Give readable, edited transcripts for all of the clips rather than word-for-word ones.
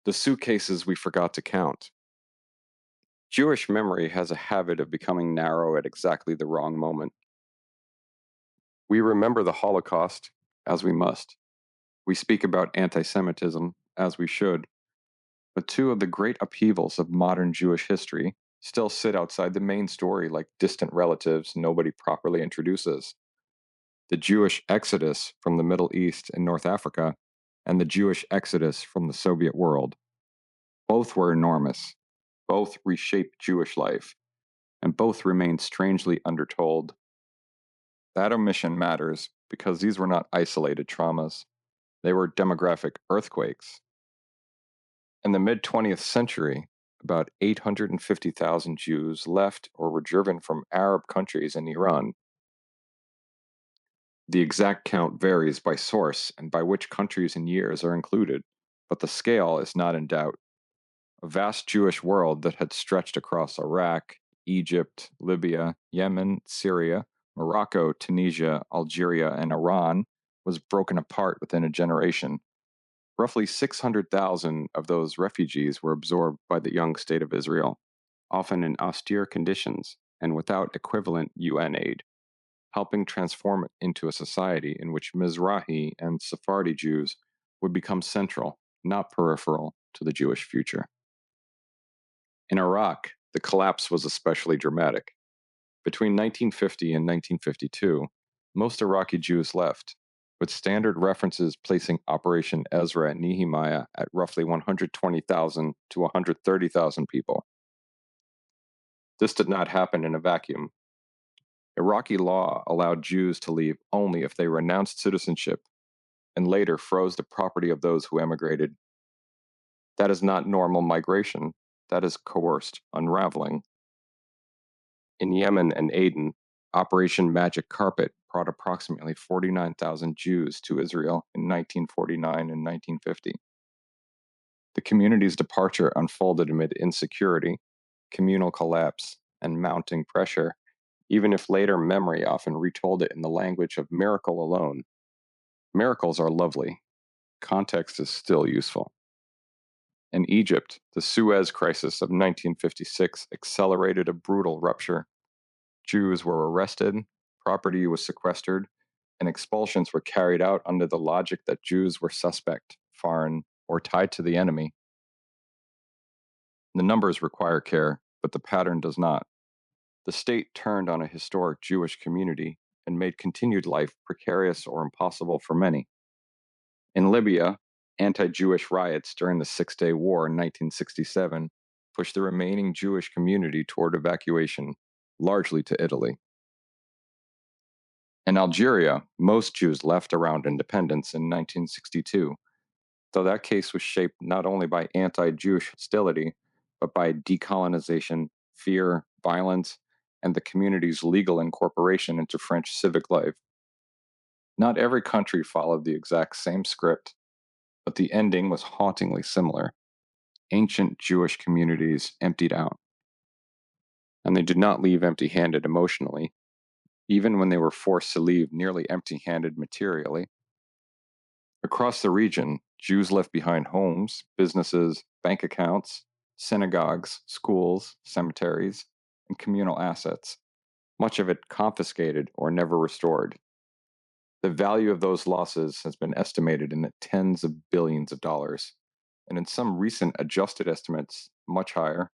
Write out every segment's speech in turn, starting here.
The suitcases we forgot to count. Jewish memory has a habit of becoming narrow at exactly the wrong moment. We remember the Holocaust, as we must. We speak about antisemitism, as we should. But two of the great upheavals of modern Jewish history still sit outside the main story like distant relatives nobody properly introduces: the Jewish exodus from the Middle East and North Africa, and the Jewish exodus from the Soviet world. Both were enormous. Both reshaped Jewish life, and both remain strangely undertold. That omission matters because these were not isolated traumas, they were demographic earthquakes. In the mid 20th century, about 850,000 Jews left or were driven from Arab countries and Iran. The exact count varies by source and by which countries and years are included, but the scale is not in doubt. A vast Jewish world that had stretched across Iraq, Egypt, Libya, Yemen, Syria, Morocco, Tunisia, Algeria, and Iran was broken apart within a generation. Roughly 600,000 of those refugees were absorbed by the young state of Israel, often in austere conditions and without equivalent UN aid, helping transform it into a society in which Mizrahi and Sephardi Jews would become central, not peripheral, to the Jewish future. In Iraq, the collapse was especially dramatic. Between 1950 and 1952, most Iraqi Jews left, with standard references placing Operation Ezra and Nehemiah at roughly 120,000 to 130,000 people. This did not happen in a vacuum. Iraqi law allowed Jews to leave only if they renounced citizenship and later froze the property of those who emigrated. That is not normal migration, that is coerced unraveling. In Yemen and Aden, Operation Magic Carpet brought approximately 49,000 Jews to Israel in 1949 and 1950. The community's departure unfolded amid insecurity, communal collapse, and mounting pressure, even if later memory often retold it in the language of miracle alone. Miracles are lovely. Context is still useful. In Egypt, the Suez Crisis of 1956 accelerated a brutal rupture. Jews were arrested, property was sequestered, and expulsions were carried out under the logic that Jews were suspect, foreign, or tied to the enemy. The numbers require care, but the pattern does not. The state turned on a historic Jewish community and made continued life precarious or impossible for many. In Libya, anti Jewish riots during the Six Day War in 1967 pushed the remaining Jewish community toward evacuation, largely to Italy. In Algeria, most Jews left around independence in 1962, though that case was shaped not only by anti Jewish hostility, but by decolonization, fear, violence, and the community's legal incorporation into French civic life. Not every country followed the exact same script, but the ending was hauntingly similar. Ancient Jewish communities emptied out, and they did not leave empty handed emotionally, even when they were forced to leave nearly empty handed materially. Across the region, Jews left behind homes, businesses, bank accounts, synagogues, schools, cemeteries, and communal assets, much of it confiscated or never restored. The value of those losses has been estimated in the tens of billions of dollars, and in some recent adjusted estimates, much higher.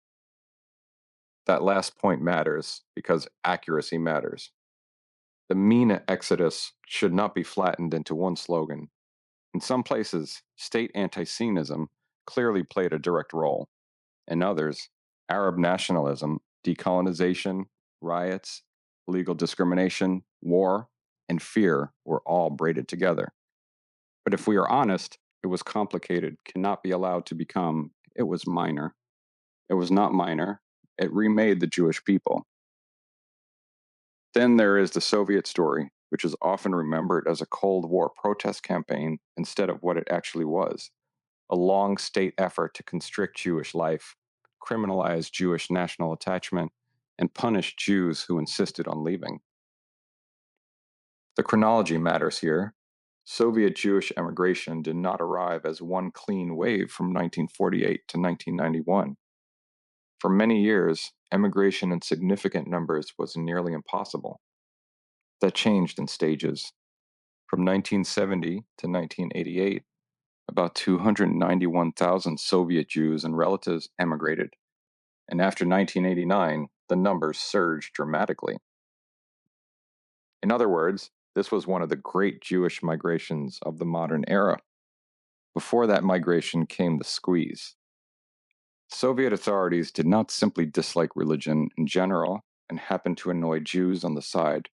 That last point matters because accuracy matters. The MENA exodus should not be flattened into one slogan. In some places, state anti-Semitism clearly played a direct role. In others, Arab nationalism, decolonization, riots, legal discrimination, war, and fear were all braided together. But if we are honest, it was complicated, cannot be allowed to become, it was minor. It was not minor. It remade the Jewish people. Then there is the Soviet story, which is often remembered as a Cold War protest campaign instead of what it actually was: a long state effort to constrict Jewish life, criminalize Jewish national attachment, and punish Jews who insisted on leaving. The chronology matters here. Soviet Jewish emigration did not arrive as one clean wave from 1948 to 1991. For many years, emigration in significant numbers was nearly impossible. That changed in stages. From 1970 to 1988, about 291,000 Soviet Jews and relatives emigrated, and after 1989, the numbers surged dramatically. In other words, this was one of the great Jewish migrations of the modern era. Before that migration came the squeeze. Soviet authorities did not simply dislike religion in general and happened to annoy Jews on the side.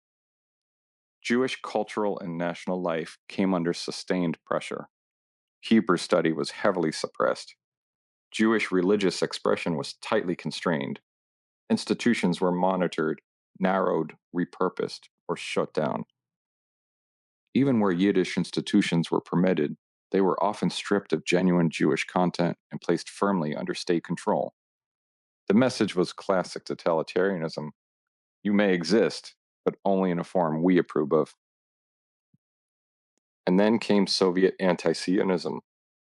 Jewish cultural and national life came under sustained pressure. Hebrew study was heavily suppressed. Jewish religious expression was tightly constrained. Institutions were monitored, narrowed, repurposed, or shut down. Even where Yiddish institutions were permitted, they were often stripped of genuine Jewish content and placed firmly under state control. The message was classic totalitarianism. You may exist, but only in a form we approve of. And then came Soviet anti-Zionism,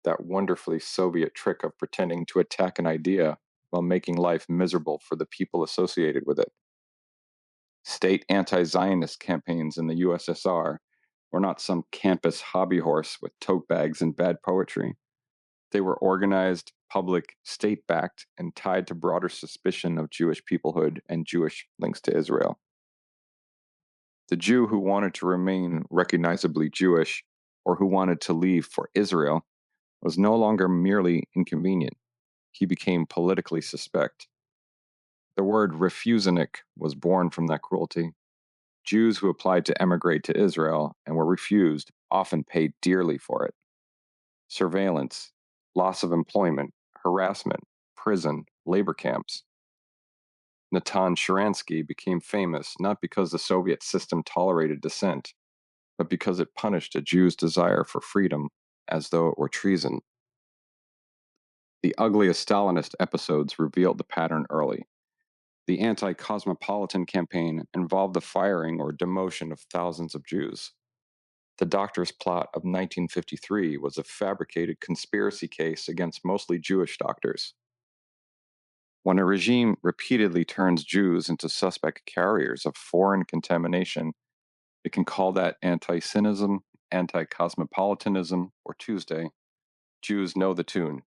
that wonderfully Soviet trick of pretending to attack an idea while making life miserable for the people associated with it. State anti Zionist campaigns in the USSR were not some campus hobby horse with tote bags and bad poetry. They were organized, public, state backed, and tied to broader suspicion of Jewish peoplehood and Jewish links to Israel. The Jew who wanted to remain recognizably Jewish or who wanted to leave for Israel was no longer merely inconvenient. He became politically suspect. The word refusenik was born from that cruelty. Jews who applied to emigrate to Israel and were refused often paid dearly for it. Surveillance, loss of employment, harassment, prison, labor camps. Natan Sharansky became famous not because the Soviet system tolerated dissent, but because it punished a Jew's desire for freedom as though it were treason. The ugliest Stalinist episodes revealed the pattern early. The anti cosmopolitan campaign involved the firing or demotion of thousands of Jews. The Doctor's Plot of 1953 was a fabricated conspiracy case against mostly Jewish doctors. When a regime repeatedly turns Jews into suspect carriers of foreign contamination, it can call that anti-Semitism, anti-cosmopolitanism, or Tuesday. Jews know the tune.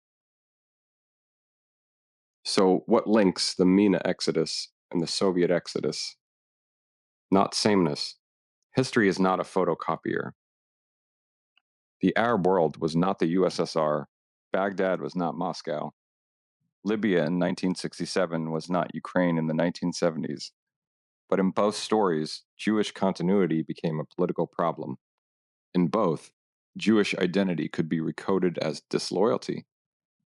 So, what links the MENA exodus and the Soviet exodus? Not sameness. History is not a photocopier. The Arab world was not the USSR. Baghdad was not Moscow. Libya in 1967 was not Ukraine in the 1970s. But in both stories, Jewish continuity became a political problem. In both, Jewish identity could be recoded as disloyalty.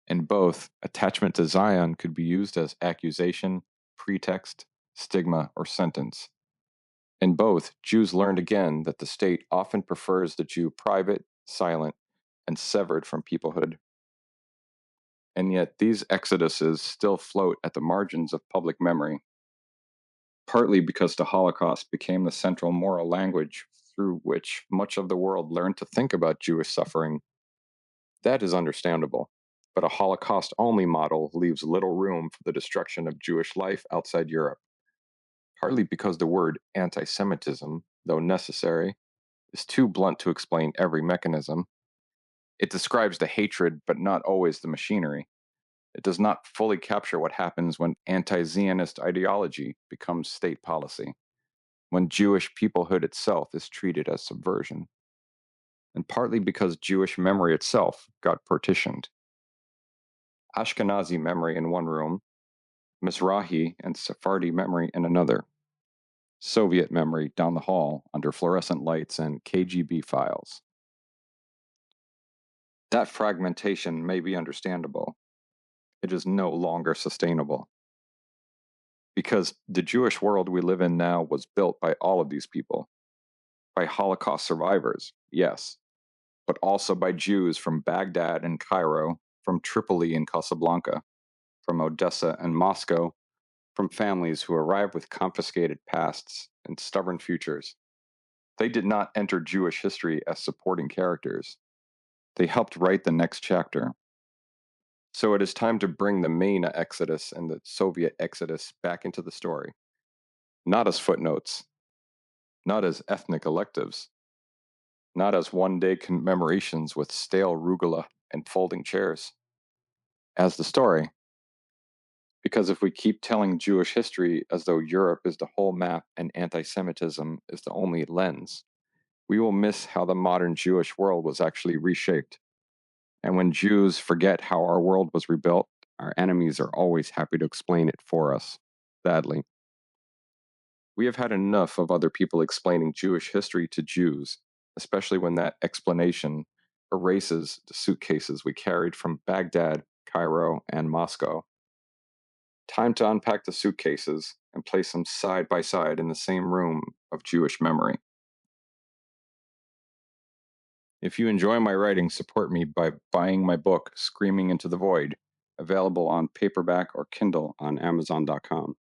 In both, attachment to Zion could be used as accusation, pretext, stigma, or sentence. In both, Jews learned again that the state often prefers the Jew private, silent, and severed from peoplehood. And yet, these exoduses still float at the margins of public memory, partly because the Holocaust became the central moral language through which much of the world learned to think about Jewish suffering. That is understandable, but a Holocaust only model leaves little room for the destruction of Jewish life outside Europe, partly because the word anti Semitism, though necessary, is too blunt to explain every mechanism. It describes the hatred, but not always the machinery. It does not fully capture what happens when anti Zionist ideology becomes state policy, when Jewish peoplehood itself is treated as subversion, and partly because Jewish memory itself got partitioned. Ashkenazi memory in one room, Mizrahi and Sephardi memory in another, Soviet memory down the hall under fluorescent lights and KGB files. That fragmentation may be understandable. It is no longer sustainable. Because the Jewish world we live in now was built by all of these people, by Holocaust survivors, yes, but also by Jews from Baghdad and Cairo, from Tripoli and Casablanca, from Odessa and Moscow, from families who arrived with confiscated pasts and stubborn futures. They did not enter Jewish history as supporting characters. They helped write the next chapter. So it is time to bring the main Exodus and the Soviet Exodus back into the story, not as footnotes, not as ethnic electives, not as one day commemorations with stale rugula and folding chairs, as the story. Because if we keep telling Jewish history as though Europe is the whole map and anti Semitism is the only lens, we will miss how the modern Jewish world was actually reshaped. And when Jews forget how our world was rebuilt, our enemies are always happy to explain it for us, sadly. We have had enough of other people explaining Jewish history to Jews, especially when that explanation erases the suitcases we carried from Baghdad, Cairo, and Moscow. Time to unpack the suitcases and place them side by side in the same room of Jewish memory. If you enjoy my writing, support me by buying my book, Screaming into the Void, available on paperback or Kindle on Amazon.com.